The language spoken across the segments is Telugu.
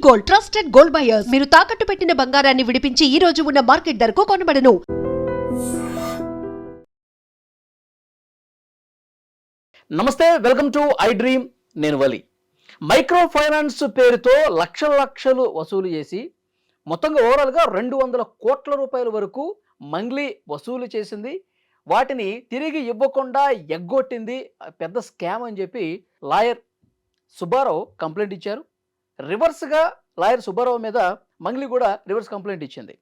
Gold, trusted gold buyers. మీరు తాకట్టు పెట్టిన బంగారాన్ని విడిపించి ఈ రోజు ఉన్న మార్కెట్ ధరకు కొనబడను. నమస్తే, వెల్కమ్ టు ఐ డ్రీమ్. నేను వలి. మైక్రో ఫైనాన్స్ పేరుతో లక్షలు వసూలు చేసి మొత్తంగా ఓవరాల్గా 200 కోట్ల రూపాయల వరకు మంగ్లీ వసూలు చేసింది. వాటిని తిరిగి ఇవ్వకుండా ఎగ్గొట్టింది. పెద్ద స్కామ్ అని చెప్పి లాయర్ సుబ్బారావు కంప్లైంట్ ఇచ్చారు. రివర్స్గా లాయర్ సుబ్బారావు మీద మంగ్లీ కూడా రివర్స్ కంప్లైంట్ ఇచ్చింది.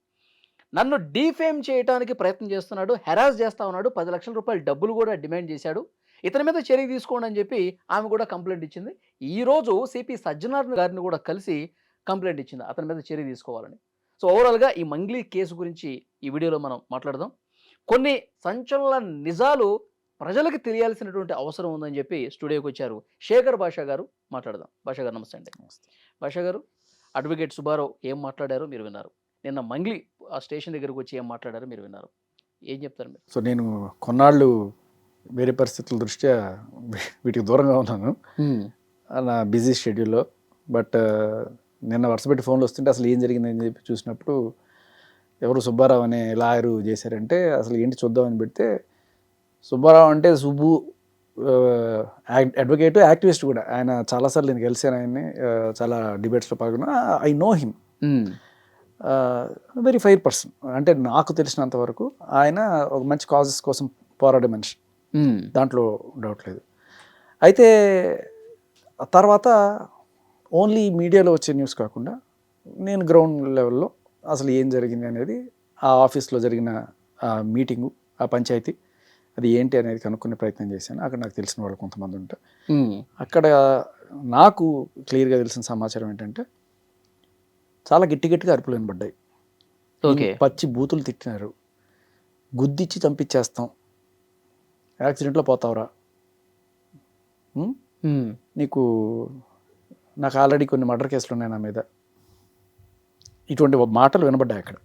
నన్ను డీఫేమ్ చేయడానికి ప్రయత్నం చేస్తున్నాడు, హెరాస్ చేస్తా ఉన్నాడు, 10 లక్షల రూపాయల డబ్బులు కూడా డిమాండ్ చేశాడు, ఇతని మీద చర్య తీసుకోండి అని చెప్పి ఆమె కూడా కంప్లైంట్ ఇచ్చింది. ఈరోజు సిపి సజ్జనార్ గారిని కూడా కలిసి కంప్లైంట్ ఇచ్చింది అతని మీద చర్య తీసుకోవాలని. సో ఓవరాల్గా ఈ మంగ్లీ కేసు గురించి ఈ వీడియోలో మనం మాట్లాడదాం. కొన్ని సంచలన నిజాలు ప్రజలకు తెలియాల్సినటువంటి అవసరం ఉందని చెప్పి స్టూడియోకి వచ్చారు శేఖర్ భాషా గారు. మాట్లాడదాం. భాషా గారు నమస్తే అండి. భాషా గారు, అడ్వకేట్ సుబ్బారావు ఏం మాట్లాడారో మీరు విన్నారు. నిన్న మంగ్లీ ఆ స్టేషన్ దగ్గరకు వచ్చి ఏం మాట్లాడారో మీరు విన్నారు. ఏం చెప్తారు మీరు? సో నేను కొన్నాళ్ళు వేరే పరిస్థితుల దృష్ట్యా వీటికి దూరంగా ఉన్నాను నా బిజీ షెడ్యూల్లో. బట్ నిన్న వరుసపెట్టి ఫోన్లు వస్తుంటే అసలు ఏం జరిగిందని చెప్పి చూసినప్పుడు ఎవరు సుబ్బారావు అనే లాయరు చేశారంటే అసలు ఏంటి చూద్దామని పెడితే సుబ్బారావు అంటే సుబ్బు అడ్వకేట్, యాక్టివిస్ట్ కూడా. ఆయన చాలాసార్లు నేను కలిసాను ఆయన్ని, చాలా డిబేట్స్లో పాల్గొన్నా. I know him, very fire person. అంటే నాకు తెలిసినంత వరకు ఆయన ఒక మంచి కాజెస్ కోసం పోరాడే మనిషి, దాంట్లో డౌట్ లేదు. అయితే తర్వాత ఓన్లీ మీడియాలో వచ్చే న్యూస్ కాకుండా నేను గ్రౌండ్ లెవెల్లో అసలు ఏం జరిగింది అనేది, ఆ ఆఫీస్లో జరిగిన ఆ మీటింగు, ఆ పంచాయతీ అది ఏంటి అనేది కనుక్కునే ప్రయత్నం చేశాను. అక్కడ నాకు తెలిసిన వాళ్ళు కొంతమంది ఉంటారు. అక్కడ నాకు క్లియర్గా తెలిసిన సమాచారం ఏంటంటే చాలా గట్టిగా అరుపులు వినబడ్డాయి. పచ్చి బూతులు తిట్టినారు, గుద్దిచ్చి చంపించేస్తాం, యాక్సిడెంట్లో పోతావురా, నాకు ఆల్రెడీ కొన్ని మర్డర్ కేసులు ఉన్నాయి నా మీద, ఇటువంటి మాటలు వినబడ్డాయి అక్కడ.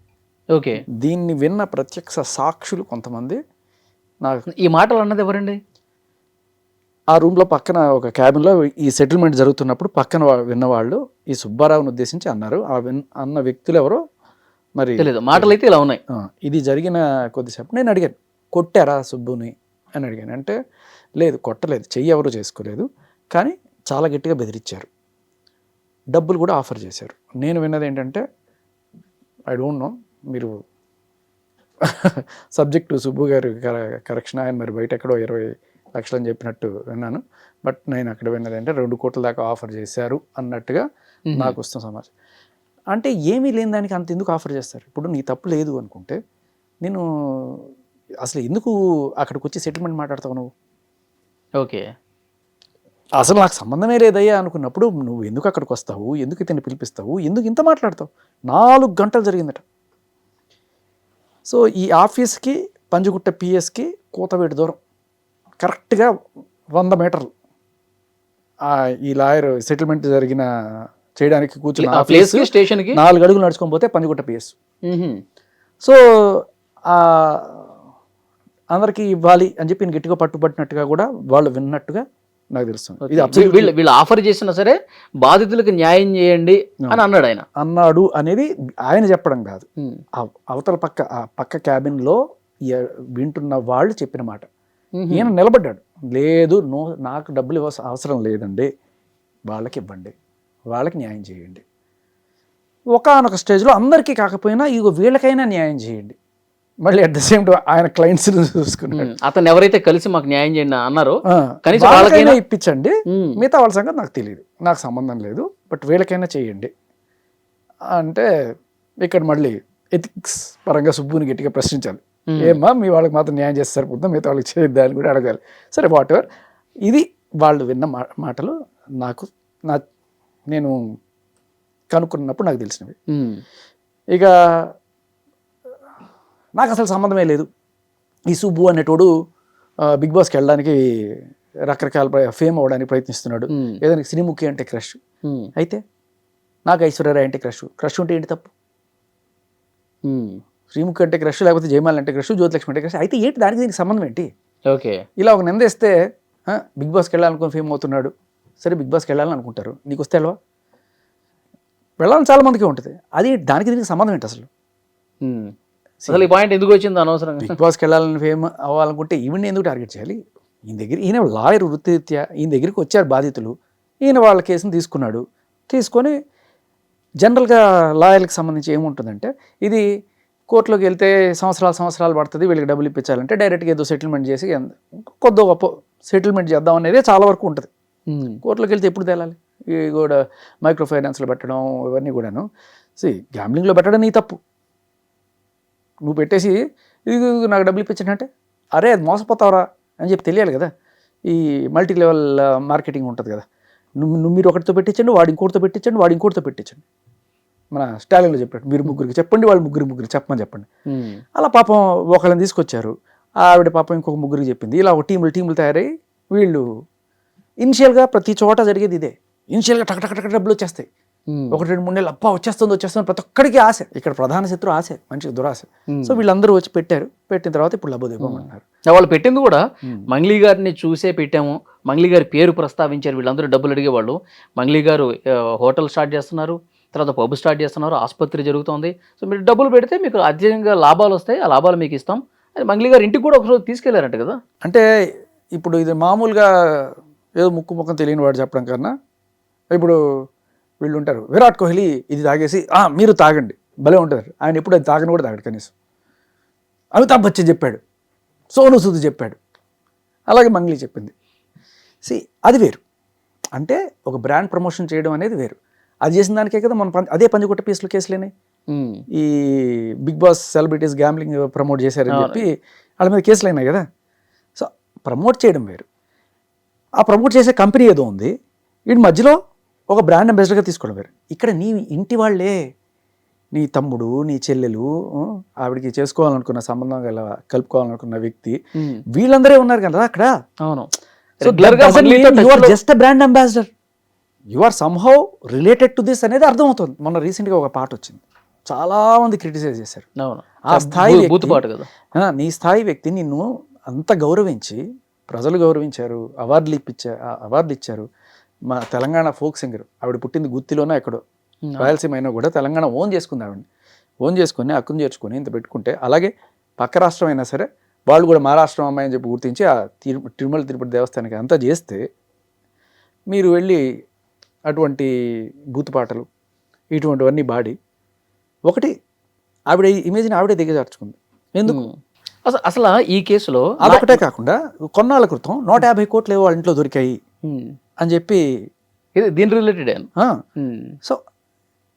ఓకే, దీన్ని విన్న ప్రత్యక్ష సాక్షులు కొంతమంది. నాకు ఈ మాటలు అన్నది ఎవరండి? ఆ రూమ్లో పక్కన ఒక క్యాబిన్లో ఈ సెటిల్మెంట్ జరుగుతున్నప్పుడు పక్కన విన్నవాళ్ళు ఈ సుబ్బారావుని ఉద్దేశించి అన్నారు. అన్న వ్యక్తులు ఎవరో మరి తెలియదు, మాటలు అయితే ఇలా ఉన్నాయి. ఇది జరిగిన కొద్దిసేపు నేను అడిగాను, కొట్టారా సుబ్బుని అని అడిగాను. అంటే లేదు, కొట్టలేదు, చెయ్యి ఎవరు చేసుకోలేదు, కానీ చాలా గట్టిగా బెదిరించారు, డబ్బులు కూడా ఆఫర్ చేశారు. నేను విన్నది ఏంటంటే, ఐ డోంట్ నో, మీరు సబ్జెక్టు సుబ్బు గారు కరెక్షన్, ఆయన మరి బయట ఎక్కడో 20 లక్షలు అని చెప్పినట్టు విన్నాను. బట్ నేను అక్కడ విన్నది అంటే 2 కోట్ల దాకా ఆఫర్ చేశారు అన్నట్టుగా నాకు వస్తున్న సమాచారం. అంటే ఏమీ లేని దానికి అంత ఎందుకు ఆఫర్ చేస్తారు? ఇప్పుడు నీ తప్పు లేదు అనుకుంటే నేను అసలు ఎందుకు అక్కడికి వచ్చి సెటిల్మెంట్ మాట్లాడతావు నువ్వు? ఓకే, అసలు నాకు సంబంధమే లేదయ్యా అనుకున్నప్పుడు నువ్వు ఎందుకు అక్కడికి వస్తావు, ఎందుకు ఇతన్ని పిలిపిస్తావు, ఎందుకు ఇంత మాట్లాడతావు? 4 గంటలు జరిగిందట. సో ఈ ఆఫీస్కి పంజగుట్ట పిఎస్కి కూతవేటు దూరం, కరెక్ట్గా 100 మీటర్లు. ఈ లాయర్ సెటిల్మెంట్ జరిగిన చేయడానికి కూర్చున్న ఆఫీస్ స్టేషన్కి 4 అడుగులు నడుచుకొని పోతే పంజగుట్ట పిఎస్. సో అందరికీ ఇవ్వాలి అని చెప్పి నేను గట్టిగా పట్టుబట్టినట్టుగా కూడా వాళ్ళు విన్నట్టుగా నాకు తెలుస్తుంది. వీళ్ళు ఆఫర్ చేసినా సరే బాధితులకు న్యాయం చేయండి అని అన్నాడు. ఆయన అన్నాడు అనేది ఆయన చెప్పడం కాదు, అవతల పక్క క్యాబిన్లో వింటున్న వాళ్ళు చెప్పిన మాట. ఈయన నిలబడ్డాడు, లేదు నాకు డబ్బులు అవసరం లేదండి, వాళ్ళకి ఇవ్వండి, వాళ్ళకి న్యాయం చేయండి. ఒకానొక స్టేజ్లో అందరికీ కాకపోయినా ఇగో వీళ్ళకైనా న్యాయం చేయండి. మళ్ళీ అట్ ద సేమ్ టైం ఆయన క్లయింట్స్ చూసుకున్నాడు. అతను ఎవరైతే కలిసి మాకు న్యాయం చేయండి అన్నారో కనీసం వాళ్ళకైనా ఇప్పించండి, మిగతా వాళ్ళ సంగతి నాకు తెలియదు, నాకు సంబంధం లేదు, బట్ వీళ్ళకైనా చేయండి అంటే ఇక్కడ మళ్ళీ ఎథిక్స్ పరంగా సుబ్బుని గట్టిగా ప్రశ్నించాలి. ఏమ్మా మీ వాళ్ళకి మాత్రం న్యాయం చేస్తే సరిపోతుందా, మిగతా వాళ్ళకి చేయొద్దా అని కూడా అడగాలి. సరే, వాట్ ఎవర్. ఇది వాళ్ళు విన్న మాటలు నాకు నేను కనుక్కున్నప్పుడు నాకు తెలిసినవి. ఇక నాకు అసలు సంబంధమే లేదు. ఈ సుబ్బు అనేటోడు బిగ్ బాస్కి వెళ్ళడానికి రకరకాల ఫేమ్ అవ్వడానికి ప్రయత్నిస్తున్నాడు. ఏదైనా శ్రీముఖి అంటే క్రష్, అయితే నాకు ఐశ్వర్యరాయ్ అంటే క్రష్ ఉంటే ఏంటి తప్పు? శ్రీముఖి అంటే క్రష్, లేకపోతే జయమాల్ అంటే క్రష్, జ్యోతిలక్ష్మి అంటే క్రష్, అయితే ఏంటి దానికి దీనికి సంబంధం ఏంటి? ఓకే, ఇలా ఒక నిందేస్తే బిగ్ బాస్కి వెళ్ళాలనుకుని ఫేమ్ అవుతున్నాడు, సరే బిగ్ బాస్కి వెళ్ళాలని అనుకుంటారు, నీకు వస్తే వెళ్ళవా? వెళ్ళాలని చాలా మందికి ఉంటుంది. అది దానికి దీనికి సంబంధం ఏంటి అసలు? అసలు ఈ పాయింట్ ఎందుకు వచ్చింది అనవసరంగా? బిగ్ బాస్కి వెళ్ళాలని ఫేమ్ అవ్వాలనుకుంటే ఈవెన్ ఎందుకు టార్గెట్ చేయాలి? ఈయన లాయర్ వృత్తిరీత్యా ఈయన దగ్గరికి వచ్చారు బాధితులు, ఈయన వాళ్ళ కేసుని తీసుకొని జనరల్గా లాయర్కి సంబంధించి ఏముంటుందంటే, ఇది కోర్టులోకి వెళ్తే సంవత్సరాలు పడుతుంది, వీళ్ళకి డబ్బులు ఇప్పించాలంటే డైరెక్ట్గా ఏదో సెటిల్మెంట్ చేసి కొద్ది గొప్ప సెటిల్మెంట్ చేద్దాం అనేది చాలా వరకు ఉంటుంది. కోర్టులోకి వెళ్తే ఎప్పుడు తేలాలి? ఇవి కూడా మైక్రో ఫైనాన్స్లో పెట్టడం ఇవన్నీ కూడాను గ్యాంబ్లింగ్లో పెట్టడం నీ తప్పు. నువ్వు పెట్టేసి ఇది నాకు డబ్బులు ఇప్పించానంటే అరే అది మోసపోతావరా అని చెప్పి తెలియాలి కదా. ఈ మల్టీ లెవెల్ మార్కెటింగ్ ఉంటుంది కదా, మీరు ఒకటితో పెట్టించండి, వాడు ఇంకోటితో పెట్టించండి. మన స్టాలిన్లో చెప్పాడు, మీరు ముగ్గురికి చెప్పండి, వాళ్ళు ముగ్గురు చెప్పమని చెప్పండి. అలా పాపం ఒకళ్ళని తీసుకొచ్చారు, ఆవిడ పాపం ఇంకొక ముగ్గురికి చెప్పింది. ఇలా ఒక టీములు తయారై వీళ్ళు ఇనిషియల్గా ప్రతి చోట జరిగేది ఇదే. ఇనిషియల్గా టక్ డబ్బులు వచ్చేస్తాయి. 1-2-3 నెలలు అబ్బా వచ్చేస్తుంది ప్రతి ఒక్కడికి ఆశ. ఇక్కడ ప్రధాన శత్రు ఆశ, మనిషికి దురాశ. సో వీళ్ళందరూ వచ్చి పెట్టిన తర్వాత ఇప్పుడు లబ్బోదివ్వమంటున్నారు. వాళ్ళు పెట్టింది కూడా మంగ్లీ గారిని చూసే పెట్టాము, మంగ్లీ గారి పేరు ప్రస్తావించారు, వీళ్ళందరూ డబ్బులు అడిగేవాళ్ళు. మంగ్లీ గారు హోటల్ స్టార్ట్ చేస్తున్నారు, తర్వాత పబ్ స్టార్ట్ చేస్తున్నారు, ఆసుపత్రి జరుగుతుంది. సో మీరు డబ్బులు పెడితే మీకు అత్యధికంగా లాభాలు వస్తాయి, ఆ లాభాలు మీకు ఇస్తాం. మంగ్లీ గారు ఇంటికి కూడా ఒకరోజు తీసుకెళ్లారంట కదా. అంటే ఇప్పుడు ఇది మామూలుగా ఏదో ముఖం తెలియని వాడు చెప్పడం కన్నా, ఇప్పుడు వీళ్ళు ఉంటారు, విరాట్ కోహ్లీ ఇది తాగేసి మీరు తాగండి భలే ఉంటుంది. ఆయన ఎప్పుడు అది తాగని కూడా తాగడు కనీసం. అమితాబ్ బచ్చన్ చెప్పాడు, సోను సూద్ చెప్పాడు, అలాగే మంగ్లీ చెప్పింది. అది వేరు. అంటే ఒక బ్రాండ్ ప్రమోషన్ చేయడం అనేది వేరు. అది చేసిన దానికే కదా మనం అదే పంజగుట్ట పీసులు కేసులేనాయి. ఈ big boss celebrities gambling promote చేశారని చెప్పి వాళ్ళ మీద కేసులు అయినాయి కదా. సో ప్రమోట్ చేయడం వేరు, ఆ ప్రమోట్ చేసే కంపెనీ ఏదో ఉంది, వీడి మధ్యలో ఒక బ్రాండ్ అంబాసిడర్గా తీసుకోవడం వేరు. ఇక్కడ నీ ఇంటి వాళ్ళే, నీ తమ్ముడు, నీ చెల్లెలు, ఆవిడికి చేసుకోవాలనుకున్న సంబంధం కలుపుకోవాలనుకున్న వ్యక్తి, వీళ్ళందరే ఉన్నారు కదా అక్కడ. అవును. Just brand ambassador, you are somehow related to this అనేది అర్థమవుతుంది. మొన్న రీసెంట్గా ఒక పాట వచ్చింది, చాలా మంది క్రిటిసైజ్ చేశారు. ఆ స్థాయి నీ స్థాయి వ్యక్తి నిన్ను అంత గౌరవించి, ప్రజలు గౌరవించారు, అవార్డులు ఇచ్చారు. మా తెలంగాణ ఫోక్ సింగర్, ఆవిడ పుట్టింది గుత్తిలోనే ఎక్కడో, రాయలసీమ అయినా కూడా తెలంగాణ ఓన్ చేసుకుంది. ఆవిడని ఓన్ చేసుకుని హక్కును చేర్చుకొని ఇంత పెట్టుకుంటే, అలాగే పక్క రాష్ట్రం అయినా సరే వాళ్ళు కూడా మా రాష్ట్రం అమ్మాయి అని చెప్పి గుర్తించి ఆ తిరుమల తిరుపతి దేవస్థానానికి అంతా చేస్తే, మీరు వెళ్ళి అటువంటి బూతుపాటలు ఇటువంటివన్నీ బాడి ఒకటి ఆవిడ ఇమేజ్ని ఆవిడే దిగజార్చుకుంది. ఎందుకు? అసలు ఈ కేసులో అదొకటే కాకుండా కొన్నాళ్ళ క్రితం 150 కోట్లు వాళ్ళ ఇంట్లో దొరికాయి అని చెప్పి దీని రిలేటెడ్. సో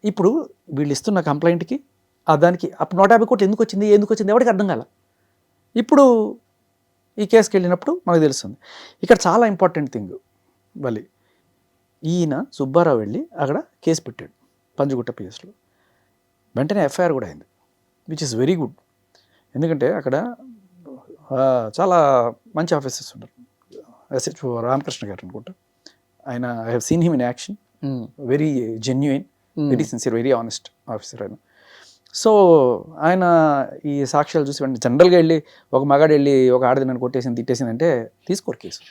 ఇప్పుడు వీళ్ళు ఇస్తున్న కంప్లైంట్కి దానికి అప్పుడు 150 కోట్లు ఎందుకు వచ్చింది ఎవరికి అర్థం కాల. ఇప్పుడు ఈ కేసుకి వెళ్ళినప్పుడు మనకు తెలుస్తుంది. ఇక్కడ చాలా ఇంపార్టెంట్ థింగ్, మళ్ళీ ఈయన సుబ్బారావు వెళ్ళి అక్కడ కేసు పెట్టాడు పంజగుట్ట పిఎస్లో, వెంటనే ఎఫ్ఐఆర్ కూడా అయింది, విచ్ ఇస్ వెరీ గుడ్. ఎందుకంటే అక్కడ చాలా మంచి ఆఫీసర్స్ ఉన్నారు. ఎస్హెచ్ఓ రామకృష్ణ గారు అనుకుంటా, ఆయన I have seen him in action, very genuine, very sincere, very honest officer ఆయన. సో ఆయన ఈ సాక్ష్యాలు చూసి వెంటనే జనరల్గా వెళ్ళి ఒక మగాడు వెళ్ళి ఒక ఆడది నన్ను కొట్టేసింది తిట్టేసింది అంటే తీసుకోరు కేసు.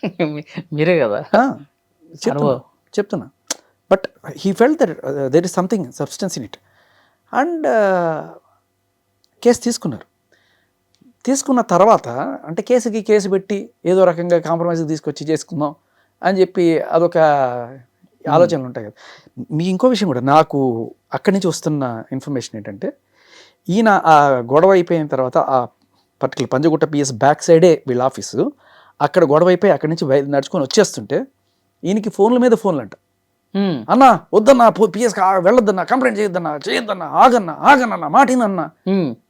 మీరే కదా చెప్తున్నా. But he felt that there is something substance in it and case తీసుకున్న తర్వాత అంటే కేసు పెట్టి ఏదో రకంగా కాంప్రమైజ్కి తీసుకొచ్చి చేసుకుందాం అని చెప్పి అదొక ఆలోచనలు ఉంటాయి కదా. మీ ఇంకో విషయం కూడా నాకు అక్కడి నుంచి వస్తున్న ఇన్ఫర్మేషన్ ఏంటంటే, ఈయన ఆ గొడవ అయిపోయిన తర్వాత ఆ పర్టికులర్ పంజగుట్ట పిఎస్ బ్యాక్ సైడే వీళ్ళ ఆఫీసు, అక్కడ గొడవ అయిపోయి అక్కడి నుంచి నడుచుకొని వచ్చేస్తుంటే ఈయనకి ఫోన్ల మీద ఫోన్లు అంట, అన్నా వద్దన్నా పిఎస్ వెళ్ళొద్దన్నా, కంప్లైంట్ చేయొద్దన్నా, ఆగన్నా మాటినన్నా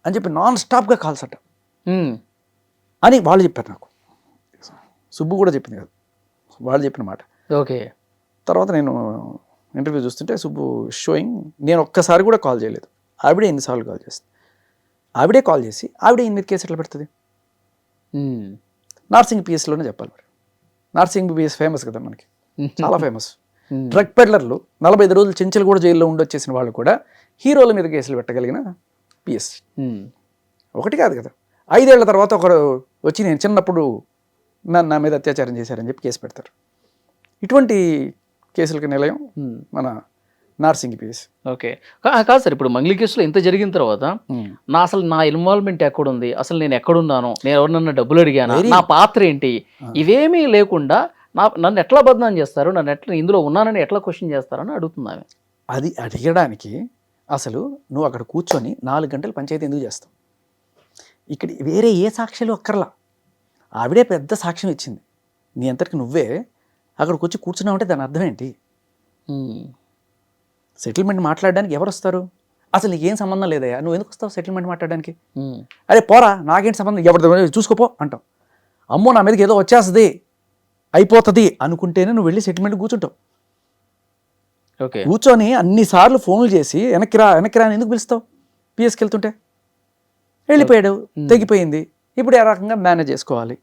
అని చెప్పి నాన్ స్టాప్గా కాల్స్ అంట అని వాళ్ళు చెప్పారు నాకు. సుబ్బు కూడా చెప్పింది కదా, వాళ్ళు చెప్పిన మాట. ఓకే. తర్వాత నేను ఇంటర్వ్యూ చూస్తుంటే సుబ్బు షోయింగ్, నేను ఒక్కసారి కూడా కాల్ చేయలేదు, ఆవిడే ఎన్నిసార్లు కాల్ చేస్తుంది, ఆవిడే కాల్ చేసి ఆవిడే ఈయన మీద కేసు ఎట్లా పెడుతుంది. నార్సింగ్ పిఎస్లోనే చెప్పాలి మరి, నార్సింగ్ పిఎస్ ఫేమస్ కదా మనకి, చాలా ఫేమస్. డ్రగ్ పెడ్లర్లు 45 రోజులు చెంచలు కూడా జైల్లో ఉండొచ్చేసిన వాళ్ళు కూడా హీరోల మీద కేసులు పెట్టగలిగిన పిఎస్. ఒకటి కాదు కదా, 5 ఏళ్ల తర్వాత ఒకరు వచ్చి నేను చిన్నప్పుడు నా మీద అత్యాచారం చేశారని చెప్పి కేసు పెడతారు. ఇటువంటి కేసులకి నిలయం మన నార్సింగి పిఎస్. ఓకే. కాదు సార్, ఇప్పుడు మంగ్లీ కేసులో ఇంత జరిగిన తర్వాత అసలు నా ఇన్వాల్వ్మెంట్ ఎక్కడుంది, అసలు నేను ఎక్కడున్నాను, నేను ఎవరినన్నా డబ్బులు అడిగానా, నా పాత్ర ఏంటి, ఇవేమీ లేకుండా నన్ను ఎట్లా బదనాం చేస్తారు, నన్ను ఎట్లా ఇందులో ఉన్నానని ఎట్లా క్వశ్చన్ చేస్తారని అడుగుతున్నాను. అది అడిగడానికి అసలు నువ్వు అక్కడ కూర్చొని 4 గంటలు పంచాయతీ ఎందుకు చేస్తావు? ఇక్కడ వేరే ఏ సాక్ష్యాలు అక్కర్లా, ఆవిడే పెద్ద సాక్ష్యం ఇచ్చింది. నీ అంతటికి నువ్వే అక్కడికి వచ్చి కూర్చున్నావంటే దాని అర్థం ఏంటి? సెటిల్మెంట్ మాట్లాడడానికి ఎవరు వస్తారు? అసలు నీకేం సంబంధం లేదయ్యా, నువ్వు ఎందుకు వస్తావు సెటిల్మెంట్ మాట్లాడడానికి? అరే పోరా, నాకేంటి సంబంధం, ఎవరి చూసుకోపో అంటావు. అమ్మో నా మీదకి ఏదో వచ్చేస్తుంది అయిపోతుంది అనుకుంటేనే నువ్వు వెళ్ళి సెటిల్మెంట్ కూర్చుంటావు. ఓకే. కూర్చొని అన్నిసార్లు ఫోన్లు చేసి వెనక్కి రా అని ఎందుకు పిలుస్తావు? పిఎస్కి వెళ్తుంటే వెళ్ళిపోయాడు, తెగిపోయింది, ఇప్పుడు ఏ రకంగా మేనేజ్ చేసుకోవాలి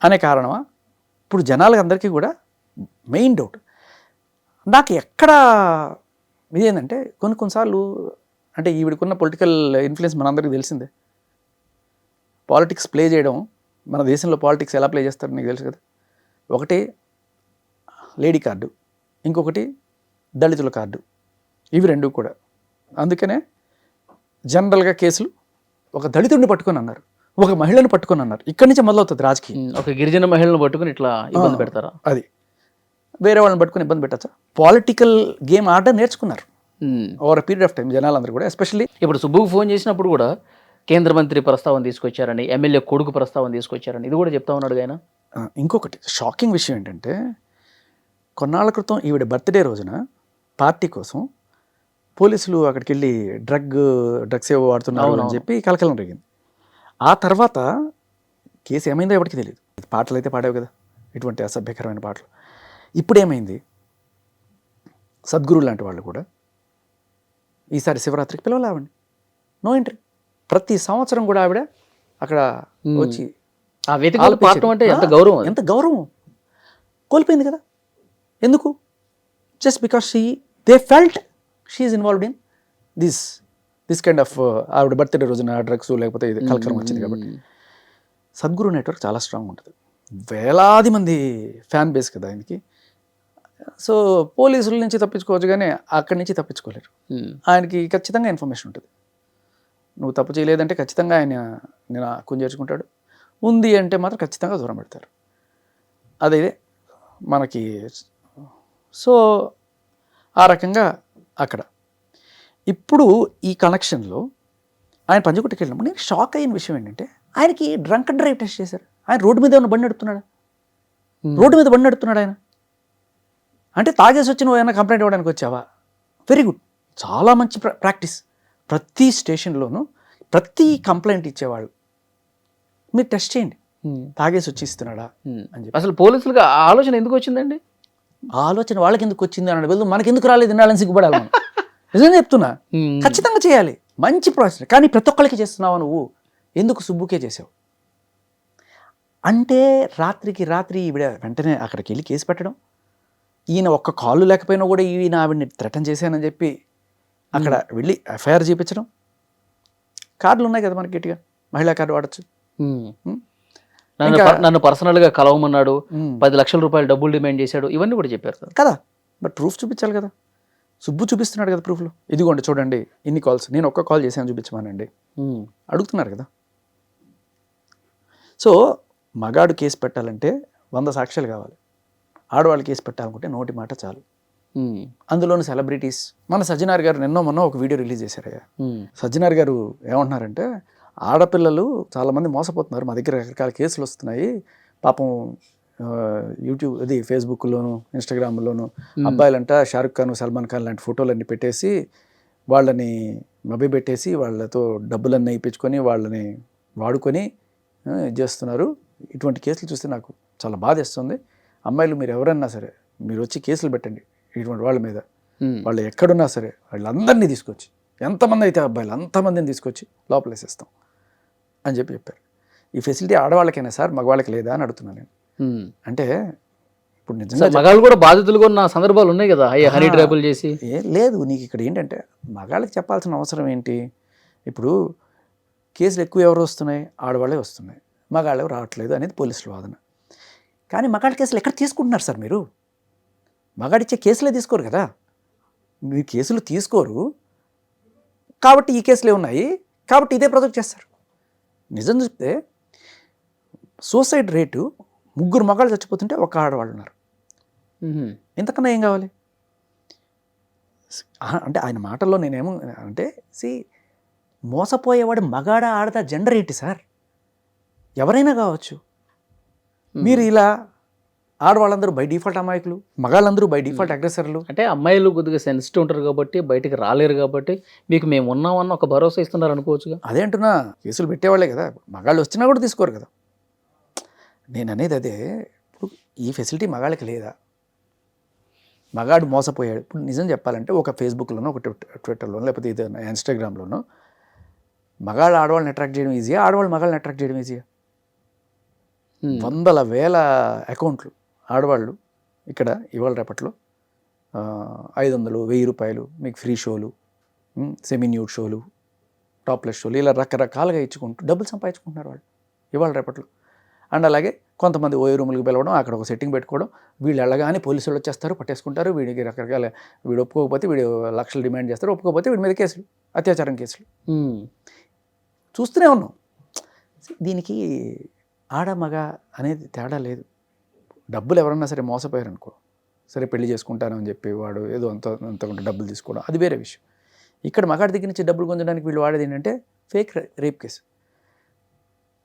అనే కారణమా? ఇప్పుడు జనాలకి అందరికీ కూడా మెయిన్ డౌట్ నాకు ఎక్కడ ఇదేంటంటే కొన్నిసార్లు అంటే ఈవిడకున్న పొలిటికల్ ఇన్ఫ్లుయెన్స్ మనందరికీ తెలిసిందే. పాలిటిక్స్ ప్లే చేయడం, మన దేశంలో పాలిటిక్స్ ఎలా ప్లే చేస్తారో నీకు తెలుసు కదా. ఒకటి లేడీ కార్డు, ఇంకొకటి దళితుల కార్డు, ఇవి రెండు కూడా. అందుకనే జనరల్గా కేసులు ఒక దళితుడిని పట్టుకొని అన్నారు, ఒక మహిళను పట్టుకొని అన్నారు, ఇక్కడి నుంచి మొదలవుతుంది రాజకీయం. ఒక గిరిజన మహిళను పట్టుకుని ఇట్లా ఇబ్బంది పెడతారా? అది వేరే వాళ్ళని పట్టుకుని ఇబ్బంది పెట్టచ్చా? పొలిటికల్ గేమ్ ఆడడం నేర్చుకున్నారు ఓవర్ పీరియడ్ ఆఫ్ టైం జనాలందరూ కూడా. ఎస్పెషల్లీ ఇప్పుడు సుబ్బుకు ఫోన్ చేసినప్పుడు కూడా కేంద్ర మంత్రి ప్రస్తావన తీసుకొచ్చారని, ఎమ్మెల్యే కొడుకు ప్రస్తావన తీసుకొచ్చారని ఇది కూడా చెప్తా ఉన్నాడు ఆయన. ఇంకొకటి షాకింగ్ విషయం ఏంటంటే కొన్నాళ్ళ క్రితం ఈవిడ బర్త్డే రోజున పార్టీ కోసం పోలీసులు అక్కడికి వెళ్ళి డ్రగ్స్ ఏవో వాడుతున్నారు అని చెప్పి కలకలం జరిగింది. ఆ తర్వాత కేసు ఏమైందో ఎవరికి తెలియదు. పాటలు అయితే పాడావు కదా, ఇటువంటి అసభ్యకరమైన పాటలు. ఇప్పుడేమైంది, సద్గురు లాంటి వాళ్ళు కూడా ఈసారి శివరాత్రికి పిలవలేవండి, నో ఎంట్రీ. ప్రతి సంవత్సరం కూడా ఆవిడ అక్కడ వచ్చి ఎంత గౌరవం కోల్పోయింది కదా. ఎందుకు? Just because they felt she's involved in this kind of ఆవిడ బర్త్డే రోజున డ్రగ్స్ లేకపోతే ఇది కలకలం వచ్చింది కాబట్టి. సద్గురు నెట్వర్క్ చాలా స్ట్రాంగ్ ఉంటుంది, వేలాది మంది ఫ్యాన్ బేస్ కదా ఆయనకి. సో పోలీసుల నుంచి తప్పించుకోవచ్చు కానీ అక్కడి నుంచి తప్పించుకోలేరు. ఆయనకి ఖచ్చితంగా ఇన్ఫర్మేషన్ ఉంటుంది. నువ్వు తప్పు చేయలేదంటే ఖచ్చితంగా ఆయన నేను కుంచేర్చుకుంటాడు, ఉంది అంటే మాత్రం ఖచ్చితంగా దూరం పెడతారు. అదే మనకి. సో ఆ రకంగా అక్కడ ఇప్పుడు ఈ కనెక్షన్లో ఆయన పంజగుట్టకి వెళ్ళినప్పుడు నేను షాక్ అయిన విషయం ఏంటంటే ఆయనకి డ్రంక్ అండ్ డ్రైవ్ టెస్ట్ చేశారు. ఆయన రోడ్డు మీద ఉన్న బండి నడుపుతున్నాడా? రోడ్డు మీద బండి నడుపుతున్నాడు ఆయన. అంటే తాగేసి వచ్చి నువ్వు ఏమైనా కంప్లైంట్ ఇవ్వడానికి వచ్చావా? వెరీ గుడ్, చాలా మంచి ప్రాక్టీస్. ప్రతి స్టేషన్లోనూ ప్రతి కంప్లైంట్ ఇచ్చేవాళ్ళు మీరు టెస్ట్ చేయండి, తాగేసి వచ్చి ఇస్తున్నాడా అని చెప్పి. అసలు పోలీసులకు ఆలోచన ఎందుకు వచ్చిందండి? ఆలోచన వాళ్ళకి ఎందుకు వచ్చింది అన్నాడు, వెళ్తూ మనకి ఎందుకు రాలేదు ఇన్నాళ్ళని సిగ్గుపడాలి మనం. నిజంగా చెప్తున్నా, ఖచ్చితంగా చేయాలి, మంచి ప్రాసెస్. కానీ ప్రతి ఒక్కరికి చేస్తున్నావా నువ్వు, ఎందుకు సుబ్బుకే చేసావు అంటే రాత్రికి రాత్రి ఈవిడ వెంటనే అక్కడికి వెళ్ళి కేసు పెట్టడం, ఈయన ఒక్క కాళ్ళు లేకపోయినా కూడా ఈయన ఆవిడని థ్రెటన్ చేశానని చెప్పి అక్కడ వెళ్ళి ఎఫ్ఐఆర్ చేయించడం. కార్డులు ఉన్నాయి కదా మనకి, గట్టిగా మహిళా కార్డు వాడచ్చు. నన్ను పర్సనల్గా కలవమన్నాడు, 10 లక్షల రూపాయలు డబ్బులు డిమాండ్ చేశాడు, ఇవన్నీ కూడా చెప్పారు కదా. బట్ ప్రూఫ్ చూపించాలి కదా. సుబ్బు చూపిస్తున్నాడు కదా ప్రూఫ్లో, ఇదిగోండి చూడండి ఇన్ని కాల్స్, నేను ఒక్క కాల్ చేశాను చూపించమానండి అడుగుతున్నారు కదా. సో మగాడు కేసు పెట్టాలంటే 100 సాక్ష్యాలు కావాలి, ఆడవాళ్ళు కేసు పెట్టాలనుకుంటే నోటి మాట చాలు. అందులోని సెలబ్రిటీస్, మన సజ్జనార్ గారు మొన్న ఒక వీడియో రిలీజ్ చేశారయ్యా. సజ్జనార్ గారు ఏమంటున్నారంటే ఆడపిల్లలు చాలామంది మోసపోతున్నారు, మా దగ్గర రకరకాల కేసులు వస్తున్నాయి పాపం, యూట్యూబ్ అది ఫేస్బుక్లోను ఇన్స్టాగ్రామ్లోను అబ్బాయిలంట షారుఖ్ ఖాన్ సల్మాన్ ఖాన్ లాంటి ఫోటోలన్నీ పెట్టేసి వాళ్ళని మభ్యపెట్టేసి వాళ్ళతో డబ్బులన్నీ ఇప్పించుకొని వాళ్ళని వాడుకొని చేస్తున్నారు. ఇటువంటి కేసులు చూస్తే నాకు చాలా బాధేస్తుంది. అమ్మాయిలు మీరు ఎవరన్నా సరే మీరు వచ్చి కేసులు పెట్టండి ఇటువంటి వాళ్ళ మీద, వాళ్ళు ఎక్కడున్నా సరే వాళ్ళందరినీ తీసుకొచ్చి, ఎంతమంది అయితే అబ్బాయిలు అంతమందిని తీసుకొచ్చి లోపలేసేస్తాం అని చెప్పారు. ఈ ఫెసిలిటీ ఆడవాళ్ళకైనా సార్ మగవాళ్ళకి లేదా అని అడుగుతున్నాను నేను. అంటే ఇప్పుడు నిజంగా మగాళ్ళు కూడా బాధితులుగా ఉన్న సందర్భాలు ఉన్నాయి కదా, హనీ ట్రాపులు చేసి. లేదు, నీకు ఇక్కడ ఏంటంటే మగాళ్ళకి చెప్పాల్సిన అవసరం ఏంటి? ఇప్పుడు కేసులు ఎక్కువ ఎవరు వస్తున్నాయి, ఆడవాళ్ళే వస్తున్నాయి, మగాళ్ళు రావట్లేదు అనేది పోలీసుల వాదన. కానీ మగాళ్ళ కేసులు ఎక్కడ తీసుకుంటున్నారు సార్ మీరు? మగాడిచ్చే కేసులే తీసుకోరు కదా. మీరు కేసులు తీసుకోరు కాబట్టి ఈ కేసులే ఉన్నాయి కాబట్టి ఇదే ప్రాజెక్ట్ చేస్తారు. నిజం చెప్తే సూసైడ్ రేటు 3 మగాళ్ళు చచ్చిపోతుంటే ఒక ఆడవాళ్ళు ఉన్నారు. ఇంతకన్నా ఏం కావాలి? అంటే ఆయన మాటల్లో నేనేమో అంటే మోసపోయేవాడు మగాడ ఆడదా జెండర్ ఏంటి సార్? ఎవరైనా కావచ్చు. మీరు ఇలా ఆడవాళ్ళందరూ బై డిఫాల్ట్ అమాయకులు, మగాళ్ళందరూ బై డిఫాల్ట్ అగ్రెసర్లు. అంటే అమ్మాయిలు కొద్దిగా సెన్సిటివ్ ఉంటారు కాబట్టి బయటికి రాలేరు కాబట్టి మీకు మేము ఉన్నామన్న ఒక భరోసా ఇస్తున్నారు అనుకోవచ్చుగా. అదే అంటున్నా, కేసులు పెట్టేవాళ్ళే కదా, మగాళ్ళు వచ్చినా కూడా తీసుకోరు కదా. నేను అనేది అదే. ఇప్పుడు ఈ ఫెసిలిటీ మగాళ్ళకి లేదా? మగాడు మోసపోయాడు. ఇప్పుడు నిజం చెప్పాలంటే ఒక ఫేస్బుక్లోనో ఒక ట్విట్టర్లోనో లేకపోతే ఏదైనా ఇన్స్టాగ్రామ్లోనో మగాళ్ళు ఆడవాళ్ళని అట్రాక్ట్ చేయడం ఈజీయా, ఆడవాళ్ళు మగాళ్ళని అట్రాక్ట్ చేయడం ఈజీయా? వందల వేల అకౌంట్లు ఆడవాళ్ళు ఇక్కడ ఇవాళ రేపట్లో 500, 1000 రూపాయలు మీకు ఫ్రీ షోలు, సెమీ న్యూడ్ షోలు, టాప్లెస్ షోలు, ఇలా రకరకాలుగా ఇచ్చుకుంటూ డబ్బులు సంపాదించుకుంటున్నారు వాళ్ళు ఇవాళ రేపట్లో. అండ్ అలాగే కొంతమంది ఓయో రూములకు పిలవడం, అక్కడ ఒక సెట్టింగ్ పెట్టుకోవడం, వీళ్ళు వెళ్ళగానే పోలీసులు వచ్చేస్తారు, పట్టేసుకుంటారు. వీడికి రకరకాల, వీడు ఒప్పుకోకపోతే వీడు లక్షలు డిమాండ్ చేస్తారు, ఒప్పుకోకపోతే వీడి మీద కేసులు, అత్యాచారం కేసులు చూస్తూనే ఉన్నాం. దీనికి ఆడ మగ అనేది తేడా లేదు. డబ్బులు ఎవరన్నా సరే మోసపోయారు అనుకో, సరే పెళ్లి చేసుకుంటాను అని చెప్పి వాడు ఏదో అంతకుంటే డబ్బులు తీసుకోవడం, అది వేరే విషయం. ఇక్కడ మగాడి దగ్గర నుంచి డబ్బులు పొందడానికి వీళ్ళు వాడేది ఏంటంటే ఫేక్ రేప్ కేసు.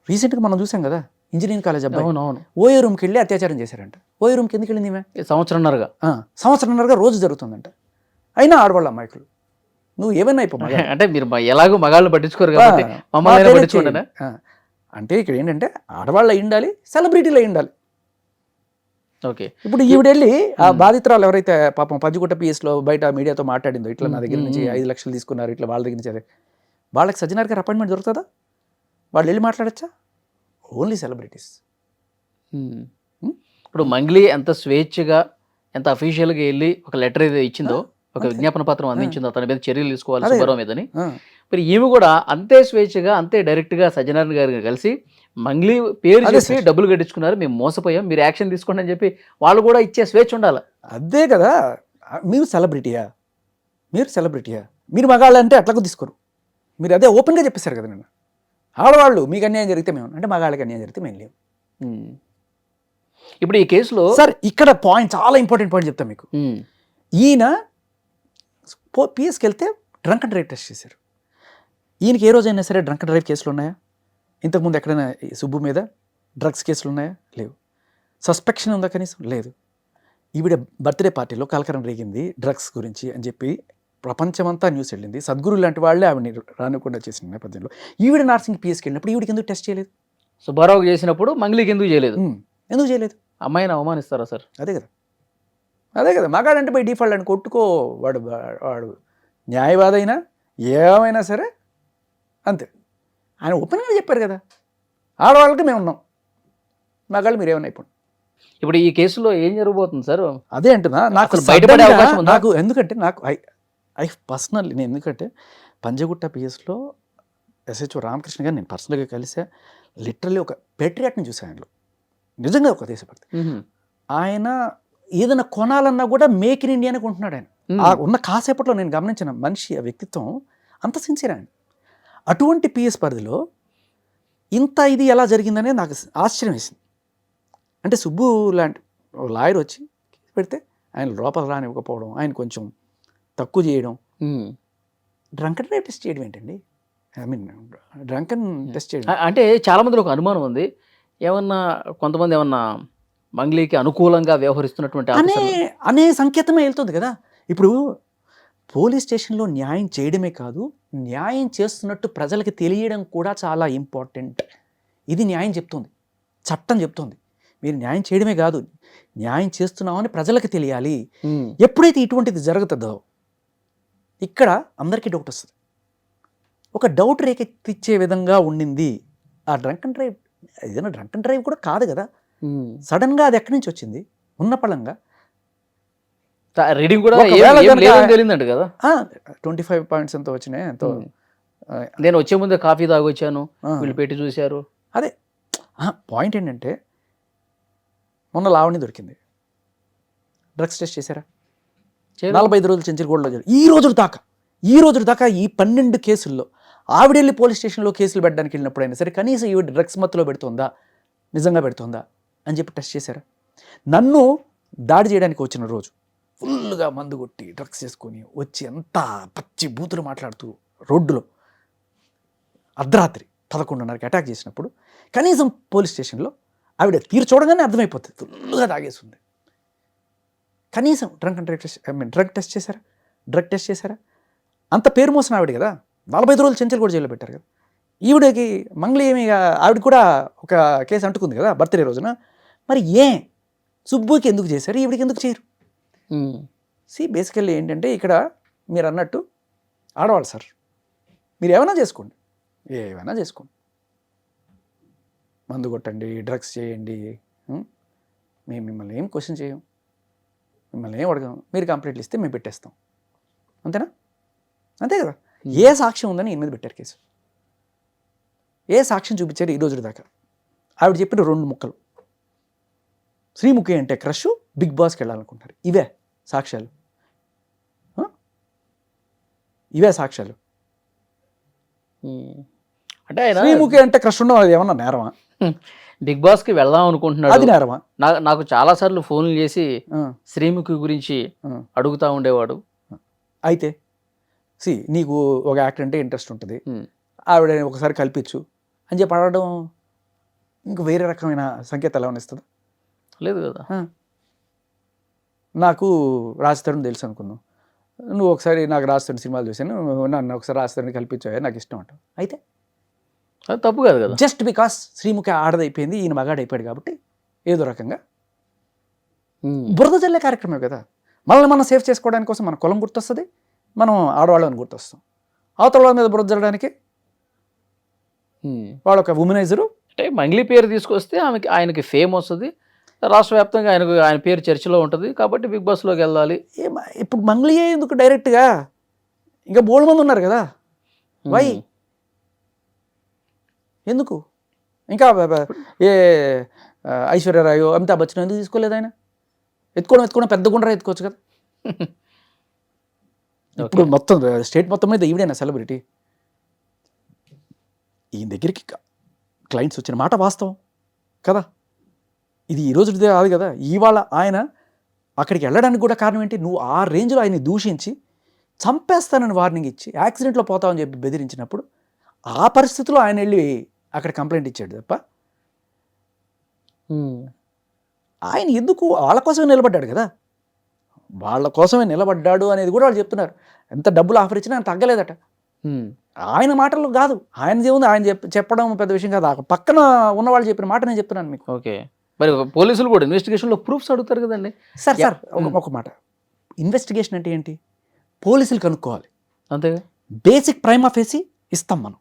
రీసెంట్గా మనం చూసాం కదా, ఇంజనీరింగ్ కాలేజ్ అబ్బాయి ఓయో రూమ్కి వెళ్ళి అత్యాచారం చేశారంట. ఓయో రూమ్కి ఎందుకు వెళ్ళింది ఈమె? సంవత్సరంన్నరగా రోజు జరుగుతుందంట. అయినా ఆడవాళ్ళ అమాయకులు. నువ్వు ఏమైనా అయిపో అంటే మీరు ఎలాగో మగాళ్ళు పట్టించుకోరు కాబట్టి అంటే ఇక్కడ ఏంటంటే ఆడవాళ్ళు అయి ఉండాలి, సెలబ్రిటీలు అయి ఉండాలి. ఓకే, ఇప్పుడు ఈవిడ వెళ్ళి ఆ బాధితురాలు ఎవరైతే పాపం పంజగుట్ట పిఎస్లో బయట మీడియాతో మాట్లాడిందో, ఇట్లా నా దగ్గర నుంచి 5 లక్షలు తీసుకున్నారు, ఇట్లా వాళ్ళ దగ్గర నుంచి, అదే వాళ్ళకి సజ్జనార్ గారు అపాయింట్మెంట్ దొరుకుతుందా? వాళ్ళు వెళ్ళి మాట్లాడచ్చా? Only celebrities. ఇప్పుడు మంగ్లీ ఎంత స్వేచ్ఛగా ఎంత అఫీషియల్గా వెళ్ళి ఒక లెటర్ ఏదో ఇచ్చిందో, ఒక విజ్ఞాపన పత్రం అందించిందో తన మీద చర్యలు తీసుకోవాలి సుబ్బారావు మీదని, మరి ఈమె కూడా అంతే స్వేచ్ఛగా అంతే డైరెక్ట్గా సజ్జనారాయణ గారిని కలిసి మంగ్లీ పేరు చేసి డబ్బులు కట్టించుకున్నారు, మేము మోసపోయాం, మీరు యాక్షన్ తీసుకోండి అని చెప్పి వాళ్ళు కూడా ఇచ్చే స్వేచ్ఛ ఉండాలి. అదే కదా, మీరు సెలబ్రిటీయా? మీరు మగాళ్ళు అంటే అట్లా తీసుకోరు. మీరు అదే ఓపెన్గా చెప్పేశారు కదా. నేను ఆడవాళ్ళు మీకు అన్యాయం జరిగితే మేము అంటే, మగాళ్ళకి అన్యాయం జరిగితే మేము లేవు. ఇప్పుడు ఈ కేసులో సార్ ఇక్కడ పాయింట్, చాలా ఇంపార్టెంట్ పాయింట్ చెప్తాను మీకు. ఈయన పిఎస్కి వెళ్తే డ్రంక్ అండ్ డ్రైవ్ టెస్ట్ చేశారు. ఈయనకి ఏ రోజైనా సరే డ్రంక్ అండ్ డ్రైవ్ కేసులు ఉన్నాయా? ఇంతకుముందు ఎక్కడైనా సుబ్బు మీద డ్రగ్స్ కేసులు ఉన్నాయా? లేవు. సస్పెక్షన్ ఉందా కనీసం? లేదు. ఈవిడ బర్త్డే పార్టీలో కలకరం రేగింది డ్రగ్స్ గురించి అని చెప్పి ప్రపంచమంతా న్యూస్ వెళ్ళింది. సద్గురు లాంటి వాళ్ళే ఆవిడని రానికుండా చేసిన నేపథ్యంలో ఈవిడ నార్సింగ్ పిఎస్కి వెళ్ళినప్పుడు ఈవిడికి ఎందుకు టెస్ట్ చేయలేదు? సుబ్బారావు చేసినప్పుడు మంగ్లీకి ఎందుకు చేయలేదు? ఎందుకు చేయలేదు? అమ్మాయిని అవమానిస్తారా సార్? అదే కదా మగాడంటే బై డిఫాల్ట్ అని కొట్టుకో, వాడు న్యాయవాదైనా ఏమైనా సరే అంతే. ఆయన ఓపెన్గా చెప్పారు కదా, ఆడవాళ్ళకి మేము ఉన్నాం, మగాళ్ళు మీరేమైనా అయిపోండి. ఇప్పుడు ఈ కేసులో ఏం జరగబోతుంది సార్? అదే అంటున్నా, నాకు బయటపడే అవకాశం ఉందా? నాకు ఎందుకంటే ఐ పర్సనల్లీ నేను ఎందుకంటే పంజగుట్ట పిఎస్లో ఎస్హెచ్ఓ రామకృష్ణ గారు నేను పర్సనల్గా కలిసా. లిటరల్లీ ఒక పేట్రియాట్ని చూసాను ఆయనలో, నిజంగా ఒక దేశభక్తి. ఆయన ఏదైనా కొనాలన్నా కూడా మేక్ ఇన్ ఇండియా అని కొంటున్నాడు ఆయన. ఉన్న కాసేపట్లో నేను గమనించిన మనిషి, ఆ వ్యక్తిత్వం అంత సిన్సియర్ ఆయన. అటువంటి పిఎస్ పరిధిలో ఇంత ఇది ఎలా జరిగిందనే నాకు ఆశ్చర్యం వేసింది. అంటే సుబ్బు లాంటి లాయర్ వచ్చి పెడితే ఆయన లోపల రానివ్వకపోవడం, ఆయన కొంచెం తక్కువ చేయడం, డ్రంక్ అండ్ డ్రైవ్ టెస్ట్ చేయడం ఏంటండి? డ్రంక్ అండ్ టెస్ట్ చేయడం అంటే చాలా మందిలో ఒక అనుమానం ఉంది, ఏమన్నా కొంతమంది ఏమన్నా మంగ్లీకి అనుకూలంగా వ్యవహరిస్తున్నటువంటి అనే సంకేతమే వెళ్తుంది కదా. ఇప్పుడు పోలీస్ స్టేషన్లో న్యాయం చేయడమే కాదు, న్యాయం చేస్తున్నట్టు ప్రజలకి తెలియడం కూడా చాలా ఇంపార్టెంట్. ఇది న్యాయం చెప్తుంది, చట్టం చెప్తుంది. మీరు న్యాయం చేయడమే కాదు, న్యాయం చేస్తున్నామని ప్రజలకు తెలియాలి. ఎప్పుడైతే ఇటువంటిది జరుగుతుందో ఇక్కడ అందరికీ డౌట్ వస్తుంది. ఒక డౌట్ రేకెత్తిచ్చే విధంగా ఉండింది ఆ డ్రంక్ అండ్ డ్రైవ్. ఏదైనా డ్రంక్ అండ్ డ్రైవ్ కూడా కాదు కదా, సడన్గా అది ఎక్కడి నుంచి వచ్చింది? ఉన్న పళంగా రీడింగ్ కూడా తెలియదంట కదా, 25 పాయింట్స్ ఎంతో వచ్చినాయి. ఎంతో నేను వచ్చే ముందే కాఫీ తాగొచ్చాను, వీళ్ళు పెట్టి చూశారు. అదే పాయింట్ ఏంటంటే, మొన్న లావణి దొరికింది, డ్రగ్స్ టెస్ట్ చేశారా? చేయరు. 45 రోజులు చెంచల్గూడలో జరిగింది. ఈ రోజు దాకా ఈ 12 కేసుల్లో ఆవిడ వెళ్ళి పోలీస్ స్టేషన్లో కేసులు పెట్టడానికి వెళ్ళినప్పుడైనా సరే కనీసం ఈవిడ డ్రగ్స్ మత్తులో పెడుతుందా, నిజంగా పెడుతుందా అని చెప్పి టెస్ట్ చేశారా? నన్ను దాడి చేయడానికి వచ్చిన రోజు ఫుల్గా మందు కొట్టి డ్రగ్స్ చేసుకొని వచ్చి ఎంత పచ్చి బూతులు మాట్లాడుతూ రోడ్డులో అర్ధరాత్రి 11:30కి అటాక్ చేసినప్పుడు కనీసం పోలీస్ స్టేషన్లో ఆవిడ తీరు చూడగానే అర్థమైపోతుంది ఫుల్గా తాగేస్తుంది. కనీసం డ్రగ్ టెస్ట్ చేశారా? అంత పేరు మోసిన ఆవిడ కదా, 45 రోజులు చెంచల్ కూడా జైల్లో పెట్టారు కదా. ఈవిడకి మంగళి ఏమి, ఆవిడ కూడా ఒక కేసు అంటుకుంది కదా బర్త్డే రోజున. మరి సుబ్బుకి ఎందుకు చేశారు, ఈవిడికి ఎందుకు చేయరు? బేసికల్లీ ఏంటంటే ఇక్కడ మీరు అన్నట్టు ఆడవాళ్ళు సార్, మీరు ఏమైనా చేసుకోండి, మందు కొట్టండి, డ్రగ్స్ చేయండి, మేము మిమ్మల్ని ఏం క్వశ్చన్ చేయం, మిమ్మల్ని ఏం అడగం. మీరు కంప్లైంట్లు ఇస్తే మేము పెట్టేస్తాం, అంతేనా? అంతే కదా. ఏ సాక్ష్యం ఉందని ఈయన మీద పెట్టారు కేసు? ఏ సాక్ష్యం చూపించారు ఈ రోజు దాకా? ఆవిడ చెప్పిన 2 ముక్కలు, శ్రీముఖి అంటే క్రష్, బిగ్ బాస్కి వెళ్ళాలనుకుంటారు. ఇవే సాక్ష్యాలు. అంటే ఆయన శ్రీముఖి అంటే క్రష్ ఉండవు, అది ఏమన్నా నేరమా? బిగ్ బాస్కి వెళ్దాం అనుకుంటున్నాడు, అది నేరమా? నాకు చాలా సార్లు ఫోన్లు చేసి శ్రీముఖి గురించి అడుగుతా ఉండేవాడు. అయితే నీకు ఒక యాక్టర్ అంటే ఇంట్రెస్ట్ ఉంటుంది, ఆవిడ ఒకసారి కల్పించు అని చెప్పి అడగడం ఇంక వేరే రకమైన సంకేతాలు ఏమైనా ఇస్తుందా? లేదు కదా. నాకు రాజ్ తరుణ్ తెలుసు అనుకున్నావు, నువ్వు ఒకసారి నాకు రాజ్ తరుణ్ సినిమాలు చూసాను, నన్ను ఒకసారి రాజ్ తరుణ్ కల్పించావు, నాకు ఇష్టం అంటావు. అయితే అది తప్పు కాదు కదా. జస్ట్ బికాస్ శ్రీముఖి ఆడదైపోయింది, ఈయన మగాడైపోయాడు కాబట్టి ఏదో రకంగా బురద జల్లే కార్యక్రమం కదా. మనల్ని మనం సేవ్ చేసుకోవడానికి కోసం మన కులం గుర్తొస్తుంది, మనం ఆడవాళ్ళని గుర్తొస్తాం. అవతల వాళ్ళ మీద బురద జల్లడానికి వాడు ఒక ఉమెనైజరు. అంటే మంగ్లీ పేరు తీసుకొస్తే ఆయనకి ఫేమ్ వస్తుంది, రాష్ట్ర వ్యాప్తంగా ఆయన పేరు చర్చలో ఉంటుంది, కాబట్టి బిగ్ బాస్లోకి వెళ్ళాలి. ఇప్పుడు మంగ్లీయే ఎందుకు డైరెక్ట్గా, ఇంకా బోల్డ్ మంది ఉన్నారు కదా, వై ఎందుకు? ఇంకా ఐశ్వర్యరాయ్, అమితాబ్ బచ్చన్ ఎందుకు తీసుకోలేదు? ఆయన ఎత్తుకోవడం పెద్ద గుండ్రా ఎత్తుకోవచ్చు కదా. ఇప్పుడు మొత్తం స్టేట్ మొత్తం మీద ఈవిడైనా సెలబ్రిటీ. ఈయన దగ్గరికి క్లయింట్స్ వచ్చిన మాట వాస్తవం కదా, ఇది ఈ రోజు కాదు కదా. ఇవాళ ఆయన అక్కడికి వెళ్ళడానికి కూడా కారణం ఏంటి? నువ్వు ఆ రేంజ్లో ఆయన్ని దూషించి చంపేస్తానని వార్నింగ్ ఇచ్చి యాక్సిడెంట్లో పోతామని చెప్పి బెదిరించినప్పుడు ఆ పరిస్థితిలో ఆయన వెళ్ళి అక్కడ కంప్లైంట్ ఇచ్చాడు తప్ప ఆయన ఎందుకు వాళ్ళ కోసమే నిలబడ్డాడు కదా, వాళ్ళ కోసమే నిలబడ్డాడు అనేది కూడా వాళ్ళు చెప్తున్నారు. ఎంత డబ్బులు ఆఫర్ ఇచ్చినా ఆయన తగ్గలేదట. ఆయన మాటలు కాదు, ఆయన ఏముంది, ఆయన చెప్పడం పెద్ద విషయం కాదు, పక్కన ఉన్నవాళ్ళు చెప్పిన మాట నేను చెప్తున్నాను మీకు. ఓకే, మరి పోలీసులు కూడా ఇన్వెస్టిగేషన్లో ప్రూఫ్స్ అడుగుతారు కదండి. సార్ ఒక మాట, ఇన్వెస్టిగేషన్ అంటే ఏంటి? పోలీసులు కనుక్కోవాలి అంతేగా. బేసిక్ ప్రైమ్ ఆఫేసి ఇస్తాం మనం.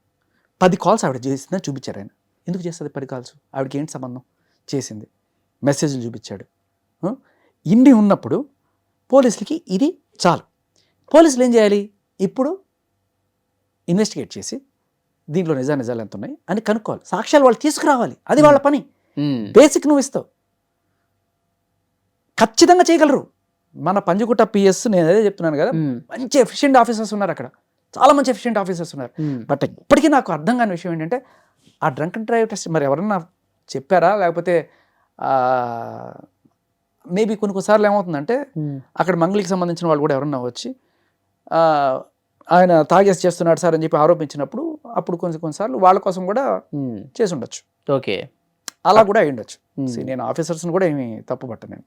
10 కాల్స్ ఆవిడ చేసిందని చూపించారు ఆయన. ఎందుకు చేస్తుంది 10 కాల్స్? ఆవిడకి ఏంటి సంబంధం? చేసింది, మెసేజ్లు చూపించాడు. ఇన్ని ఉన్నప్పుడు పోలీసులకి ఇది చాలు. పోలీసులు ఏం చేయాలి? ఇప్పుడు ఇన్వెస్టిగేట్ చేసి దీంట్లో నిజాలు ఎంత ఉన్నాయి అని కనుక్కోవాలి, సాక్ష్యాలు వాళ్ళు తీసుకురావాలి, అది వాళ్ళ పని. బేసిక్ నువ్వు ఇస్తావు, ఖచ్చితంగా చేయగలరు. మన పంజగుట్ట పిఎస్, నేను అదే చెప్తున్నాను కదా, మంచి ఎఫిషియెంట్ ఆఫీసర్స్ ఉన్నారు అక్కడ, చాలా మంచి ఎఫిషియెంట్ ఆఫీసర్స్ ఉన్నారు. బట్ ఇప్పటికీ నాకు అర్థం కాని విషయం ఏంటంటే ఆ డ్రంక్ అండ్ డ్రైవ్ టెస్ట్ మరి ఎవరన్నా చెప్పారా, లేకపోతే మేబీ కొన్నిసార్లు ఏమవుతుందంటే అక్కడ మంగళికి సంబంధించిన వాళ్ళు కూడా ఎవరన్నా వచ్చి ఆయన తాగేసి చేస్తున్నాడు సార్ అని చెప్పి ఆరోపించినప్పుడు అప్పుడు కొన్నిసార్లు వాళ్ళ కోసం కూడా చేసి ఉండొచ్చు. ఓకే, అలా కూడా అయి ఉండొచ్చు. నేను ఆఫీసర్స్ని కూడా ఏమి తప్పు పట్టను నేను,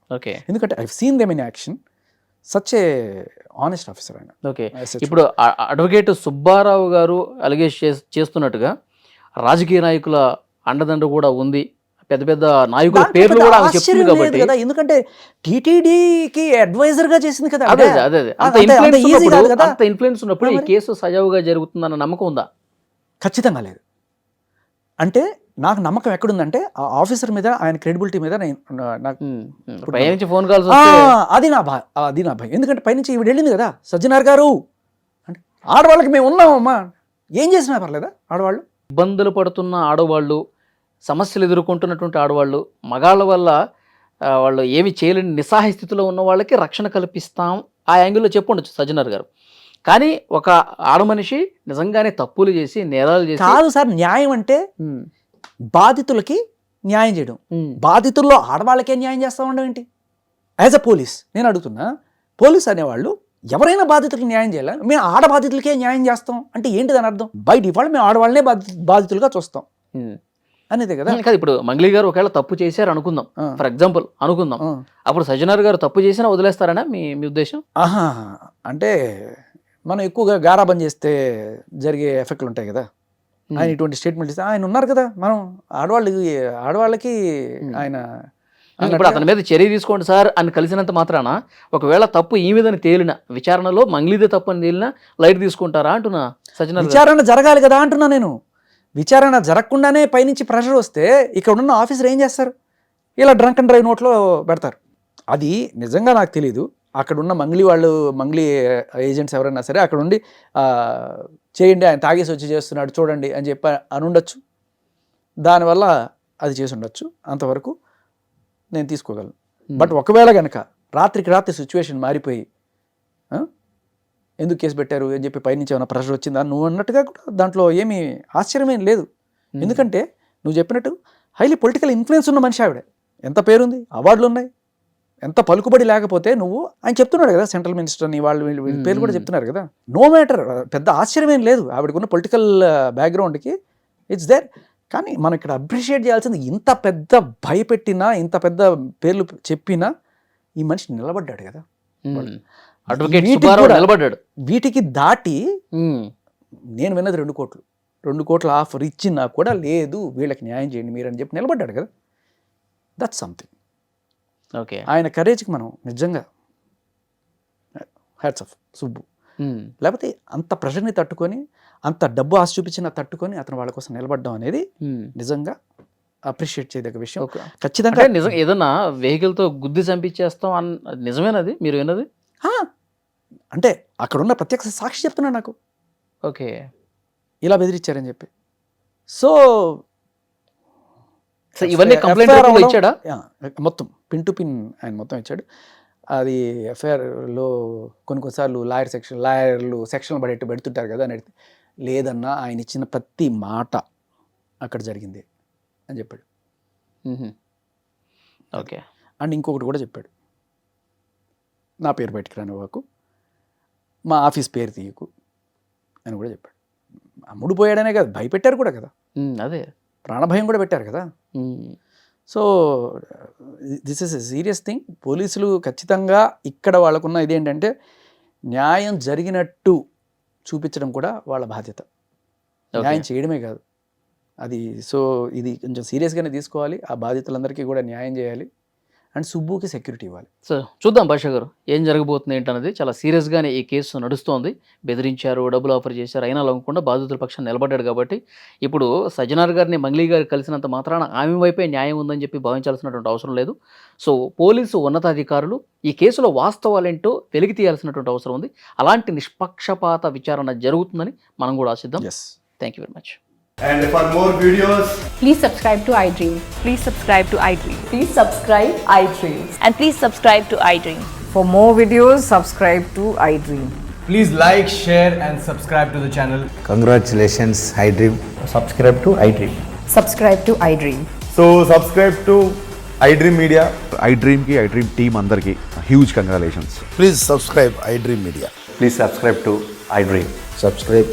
ఎందుకంటే I seen them in action. Such a honest officer ఆయన. ఓకే, ఇప్పుడు అడ్వకేట్ సుబ్బారావు గారు అలిగేట్ చేస్తున్నట్టుగా రాజకీయ నాయకుల అండదండ కూడా ఉంది, పెద్ద పెద్ద నాయకుల పేర్లు కూడా ఆమె చెప్తుంది కాబట్టి. ఎందుకంటే టీటీడీకి అడ్వైజర్ గా చేసింది కదా. అదే అంత ఇన్ఫ్లుయెన్స్ ఉన్నప్పుడు ఈ కేసు సజావుగా జరుగుతుందన్న నమ్మకం ఉందా? ఖచ్చితంగా లేదు. అంటే నాకు నమ్మకం ఎక్కడుందంటే ఆ ఆఫీసర్ మీద, ఆయన క్రెడిబిలిటీ మీద. పైనుంచి ఫోన్ కాల్స్ అది నా భయం. ఎందుకంటే పైనుంచి ఈవిడ వెళ్ళింది కదా, సజ్జనార్ గారు అంటే ఆడవాళ్ళకి మేము ఉన్నామమ్మా, ఏం చేసినా పర్లేదా? ఆడవాళ్ళు ఇబ్బందులు పడుతున్న ఆడవాళ్ళు, సమస్యలు ఎదుర్కొంటున్నటువంటి ఆడవాళ్ళు, మగాళ్ళ వల్ల వాళ్ళు ఏమి చేయలేని నిస్సహాయ స్థితిలో ఉన్న వాళ్ళకి రక్షణ కల్పిస్తాం ఆ యాంగిల్లో చెప్పుండొచ్చు సజ్జనర్ గారు. కానీ ఒక ఆడమనిషి నిజంగానే తప్పులు చేసి నేరాలు చేసి కాదు సార్, న్యాయం అంటే ఉమ్, బాధితులకి న్యాయం చేయడం. ఉమ్, బాధితుల్లో ఆడవాళ్ళకే న్యాయం చేస్తూ ఉండడం ఏంటి? యాజ్ అ పోలీస్ నేను అడుగుతున్నా, పోలీస్ అనేవాళ్ళు ఎవరైనా బాధితులకు న్యాయం చేయాలి, మేము ఆడ బాధితులకే న్యాయం చేస్తాం అంటే ఏంటి దాని అర్థం? బై డిఫాల్ట్ మేము ఆడవాళ్ళనే బాధితులుగా చూస్తాం ఉమ్. అనేదే కదా. కాదు, ఇప్పుడు మంగ్లీ గారు ఒకవేళ తప్పు చేశారు అనుకుందాం, ఆ. ఫర్ ఎగ్జాంపుల్ అనుకుందాం, ఆ. అప్పుడు సజ్జనర్ గారు తప్పు చేసినా వదిలేస్తారనా మీ మీ ఉద్దేశం? ఆహా, అంటే మనం ఎక్కువగా గారాబం చేస్తే జరిగే ఎఫెక్ట్లు ఉంటాయి కదా. ఆయన ఇటువంటి స్టేట్మెంట్ ఇస్తే ఆయన ఉన్నారు కదా, మనం ఆడవాళ్ళకి ఆయన ఇప్పుడు అతని మీద చర్య తీసుకోండి సార్ అని కలిసినంత మాత్రాన ఒకవేళ తప్పు ఈ మీదని తేలిన విచారణలో మంగ్లీదే తప్పు అని తేలినా లైట్ తీసుకుంటారా అంటున్నా సజ్జనర్ గారు. విచారణ జరగాలి కదా అంటున్నా నేను. విచారణ జరగకుండానే పైనుంచి ప్రెషర్ వస్తే ఇక్కడ ఉన్న ఆఫీసర్ ఏం చేస్తారు? ఇలా డ్రంక్ అండ్ డ్రైవ్ నోట్లో పెడతారు. అది నిజంగా నాకు తెలీదు. అక్కడ ఉన్న మంగ్లీ ఏజెంట్స్ ఎవరైనా సరే అక్కడ ఉండి చేయండి, ఆయన తాగేసి వచ్చి చేస్తున్నాడు చూడండి అని చెప్పి అని ఉండొచ్చు. దానివల్ల అది చేసి ఉండొచ్చు, అంతవరకు నేను తీసుకోగలను. బట్ ఒకవేళ కనుక రాత్రికి రాత్రి సిచ్యువేషన్ మారిపోయి ఎందుకు కేసు పెట్టారు అని చెప్పి పైనుంచి ఏమైనా ప్రెషర్ వచ్చిందా నువ్వు అన్నట్టుగా కూడా దాంట్లో ఏమీ ఆశ్చర్యమేం లేదు. ఎందుకంటే నువ్వు చెప్పినట్టు హైలీ పొలిటికల్ ఇన్ఫ్లుయెన్స్ ఉన్న మనిషి ఆవిడ. ఎంత పేరుంది, అవార్డులు ఉన్నాయి, ఎంత పలుకుబడి లేకపోతే నువ్వు ఆయన చెప్తున్నాడు కదా సెంట్రల్ మినిస్టర్ అని, వాళ్ళు వీళ్ళ పేర్లు కూడా చెప్తున్నారు కదా. నో మ్యాటర్, పెద్ద ఆశ్చర్యమేం లేదు ఆవిడకున్న పొలిటికల్ బ్యాక్గ్రౌండ్కి, ఇట్స్ దేర్. కానీ మనం ఇక్కడ అప్రిషియేట్ చేయాల్సింది, ఇంత పెద్ద భయపెట్టినా ఇంత పెద్ద పేర్లు చెప్పినా ఈ మనిషి నిలబడ్డాడు కదా. అడ్వకేట్ సుబ్బారావు నిలబడ్డాడు. వీటికి దాటి నేను విన్నది 2 కోట్ల ఆఫర్ ఇచ్చినా కూడా లేదు వీళ్ళకి న్యాయం చేయండి మీరు అని చెప్పి నిలబడ్డాడు కదా. That's something. ఓకే, ఆయన కరేజ్కి మనం నిజంగా హ్యాట్స్ ఆఫ్ సుబ్బు. లేకపోతే అంత ప్రెషర్ని తట్టుకొని, అంత డబ్బు ఆశ చూపించిన తట్టుకొని అతను వాళ్ళ కోసం నిలబడ్డం అనేది నిజంగా అప్రిషియేట్ చేయదగ్గ విషయం. ఖచ్చితంగా నిజం. ఏదన్నా వెహికల్తో గుద్ది చంపించేస్తాం నిజమేనది మీరు విన్నది? అంటే అక్కడ ఉన్న ప్రత్యక్ష సాక్షి చెప్తున్నాడు నాకు, ఓకే, ఇలా బెదిరించారని చెప్పి. సో ఇవన్నీ కంప్లైంట్ ఇచ్చాడా? మొత్తం పిన్ టు పిన్ ఆయన మొత్తం ఇచ్చాడు. అది ఎఫ్ఐఆర్లో కొన్నిసార్లు లాయర్లు సెక్షన్లు పెడుతుంటారు కదా అని అడిగితే, లేదన్నా ఆయన ఇచ్చిన ప్రతి మాట అక్కడ జరిగింది అని చెప్పాడు. ఓకే. అండ్ ఇంకొకటి కూడా చెప్పాడు, నా పేరు బయటికి రానివ్వకు, మా ఆఫీస్ పేరు తీయకు అని కూడా చెప్పాడు. అమ్ముడు పోయాడనే కదా, భయపెట్టారు కూడా కదా, అదే ప్రాణభయం కూడా పెట్టారు కదా. So this is a serious thing. పోలీసులు ఖచ్చితంగా ఇక్కడ వాళ్ళకున్న ఇదేంటంటే న్యాయం జరిగినట్టు చూపించడం కూడా వాళ్ళ బాధ్యత, న్యాయం చేయడమే కాదు అది. సో ఇది కొంచెం సీరియస్గానే తీసుకోవాలి, ఆ బాధితులందరికీ కూడా న్యాయం చేయాలి, అండ్ సుబ్బుకి సెక్యూరిటీ ఇవ్వాలి. సో చూద్దాం భాష గారు ఏం జరగబోతుంది ఏంటన్నది. చాలా సీరియస్గానే ఈ కేసు నడుస్తోంది. బెదిరించారు, డబ్బులు ఆఫర్ చేశారు, అయినా లొంగకుండా బాధితుల పక్షాన్ని నిలబడ్డాడు కాబట్టి ఇప్పుడు సజ్జనార్ గారిని మంగ్లీ గారు కలిసినంత మాత్రాన ఆమె వైపే న్యాయం ఉందని చెప్పి భావించాల్సినటువంటి అవసరం లేదు. సో పోలీసు ఉన్నతాధికారులు ఈ కేసులో వాస్తవాలేంటో వెలికి తీయాల్సినటువంటి అవసరం ఉంది. అలాంటి నిష్పక్షపాత విచారణ జరుగుతుందని మనం కూడా ఆశిద్దాం. Thank you very much. And for more videos, Please subscribe to iDream. Please subscribe to iDream. Please subscribe iDream. And please subscribe to iDream. For more videos, subscribe to iDream. please like, share and subscribe to the channel. Congratulations, iDream. Subscribe to iDream. Subscribe to iDream. So subscribe to iDream Media. iDream team అందరికి huge congratulations. Please subscribe iDream Media. Please subscribe to iDream. Subscribe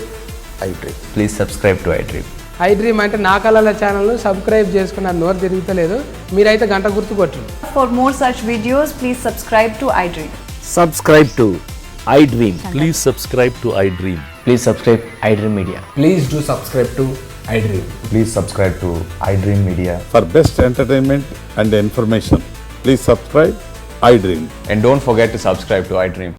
iDream. Please subscribe to iDream. iDream అంటే నా కళల ఛానల్ను సబ్స్క్రైబ్ చేసుకున్న నోరు తిరుగుతలేదు, మీరైతే గంట గుర్తు కొట్టండి. For more such videos, please subscribe to iDream. Subscribe to iDream. Please subscribe to iDream. Please subscribe iDream Media. Please do subscribe to iDream. Please subscribe to iDream Media. For best entertainment and information, please subscribe iDream. And don't forget to subscribe to iDream.